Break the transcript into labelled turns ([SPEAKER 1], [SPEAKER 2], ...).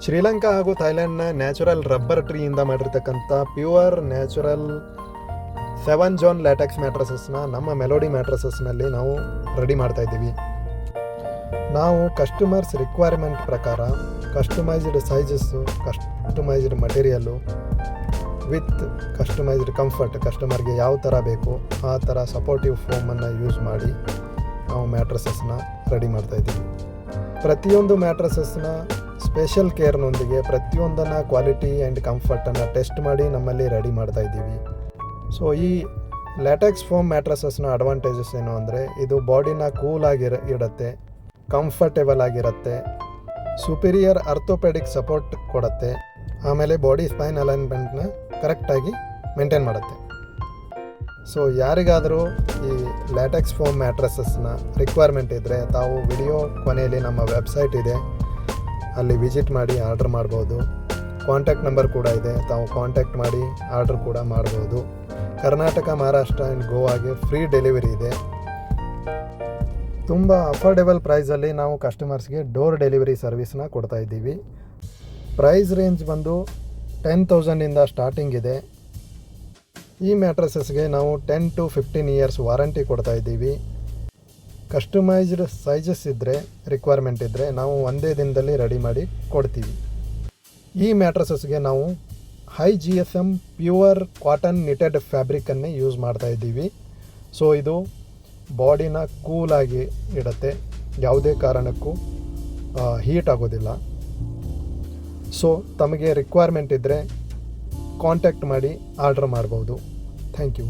[SPEAKER 1] ಶ್ರೀಲಂಕಾ ಹಾಗೂ ಥೈಲ್ಯಾಂಡ್ನ natural rubber ಟ್ರೀಯಿಂದ ಮಾಡಿರ್ತಕ್ಕಂಥ pure natural 7 zone latex ಮ್ಯಾಟ್ರಸಸ್ನ ನಮ್ಮ ಮೆಲೋಡಿ ಮ್ಯಾಟ್ರಸಸ್ನಲ್ಲಿ ನಾವು ರೆಡಿ ಮಾಡ್ತಾ ಇದ್ದೀವಿ. ನಾವು ಕಸ್ಟಮರ್ಸ್ ರಿಕ್ವೈರ್ಮೆಂಟ್ ಪ್ರಕಾರ customised sizes, customised material with customised comfort, ಕಸ್ಟಮರ್ಗೆ ಯಾವ ಥರ ಬೇಕು ಆ ಥರ ಸಪೋರ್ಟಿವ್ ಫೋಮನ್ನು ಯೂಸ್ ಮಾಡಿ ನಾವು ಮ್ಯಾಟ್ರಸಸ್ನ ರೆಡಿ ಮಾಡ್ತಾಯಿದ್ದೀವಿ. ಪ್ರತಿಯೊಂದು ಮ್ಯಾಟ್ರಸಸ್ನ ಸ್ಪೆಷಲ್ ಕೇರ್ನೊಂದಿಗೆ ಪ್ರತಿಯೊಂದನ್ನು ಕ್ವಾಲಿಟಿ ಆ್ಯಂಡ್ ಕಂಫರ್ಟನ್ನು ಟೆಸ್ಟ್ ಮಾಡಿ ನಮ್ಮಲ್ಲಿ ರೆಡಿ ಮಾಡ್ತಾಯಿದ್ದೀವಿ. ಸೊ ಈ ಲ್ಯಾಟೆಕ್ಸ್ ಫೋಮ್ ಮ್ಯಾಟ್ರಸಸ್ನ ಅಡ್ವಾಂಟೇಜಸ್ ಏನು ಅಂದರೆ, ಇದು ಬಾಡಿನ ಕೂಲಾಗಿ ಇಡುತ್ತೆ, ಕಂಫರ್ಟೇಬಲ್ ಆಗಿರುತ್ತೆ, ಸುಪೀರಿಯರ್ ಅರ್ಥೋಪೆಡಿಕ್ ಸಪೋರ್ಟ್ ಕೊಡುತ್ತೆ, ಆಮೇಲೆ ಬಾಡಿ ಸ್ಪೈನ್ ಅಲೈನ್ಮೆಂಟ್ನ ಕರೆಕ್ಟಾಗಿ ಮೇಂಟೈನ್ ಮಾಡುತ್ತೆ. ಸೊ ಯಾರಿಗಾದರೂ ಈ ಲ್ಯಾಟೆಕ್ಸ್ ಫೋಮ್ ಮ್ಯಾಟ್ರಸಸ್ನ ರಿಕ್ವೈರ್ಮೆಂಟ್ ಇದ್ದರೆ ತಾವು ವಿಡಿಯೋ ಕೊನೆಯಲ್ಲಿ ನಮ್ಮ ವೆಬ್ಸೈಟ್ ಇದೆ, ಅಲ್ಲಿ ವಿಸಿಟ್ ಮಾಡಿ ಆರ್ಡರ್ ಮಾಡ್ಬೋದು. ಕಾಂಟ್ಯಾಕ್ಟ್ ನಂಬರ್ ಕೂಡ ಇದೆ, ತಾವು ಕಾಂಟ್ಯಾಕ್ಟ್ ಮಾಡಿ ಆರ್ಡರ್ ಕೂಡ ಮಾಡ್ಬೋದು. ಕರ್ನಾಟಕ, ಮಹಾರಾಷ್ಟ್ರ ಆ್ಯಂಡ್ ಗೋವಾಗೆ ಫ್ರೀ ಡೆಲಿವರಿ ಇದೆ. ತುಂಬ ಅಫೋರ್ಡೆಬಲ್ ಪ್ರೈಸಲ್ಲಿ ನಾವು ಕಸ್ಟಮರ್ಸ್ಗೆ ಡೋರ್ ಡೆಲಿವರಿ ಸರ್ವಿಸ್ನ ಕೊಡ್ತಾ ಇದ್ದೀವಿ. ಪ್ರೈಸ್ ರೇಂಜ್ ಬಂದು 10,000ಇಂದ ಸ್ಟಾರ್ಟಿಂಗ್ ಇದೆ. ಈ ಮ್ಯಾಟ್ರಸಸ್ಗೆ ನಾವು 10 to 15 ಇಯರ್ಸ್ ವಾರಂಟಿ ಕೊಡ್ತಾ ಇದ್ದೀವಿ. ಕಸ್ಟಮೈಸ್ಡ್ ಸೈಜಸ್ ಇದ್ದರೆ, ರಿಕ್ವೈರ್ಮೆಂಟ್ ಇದ್ದರೆ ನಾವು ಒಂದೇ ದಿನದಲ್ಲಿ ರೆಡಿ ಮಾಡಿ ಕೊಡ್ತೀವಿ. ಈ ಮ್ಯಾಟ್ರಸಸ್ಗೆ ನಾವು high GSM pure cotton knitted ಫ್ಯಾಬ್ರಿಕನ್ನೇ ಯೂಸ್ ಮಾಡ್ತಾ ಇದ್ದೀವಿ. ಸೊ ಇದು ಬಾಡಿನ ಕೂಲಾಗಿ ಇಡುತ್ತೆ, ಯಾವುದೇ ಕಾರಣಕ್ಕೂ ಹೀಟ್ ಆಗೋದಿಲ್ಲ. ಸೊ ತಮಗೆ ರಿಕ್ವೈರ್ಮೆಂಟ್ ಇದ್ದರೆ ಕಾಂಟ್ಯಾಕ್ಟ್ ಮಾಡಿ ಆರ್ಡರ್ ಮಾಡ್ಬೋದು. Thank you.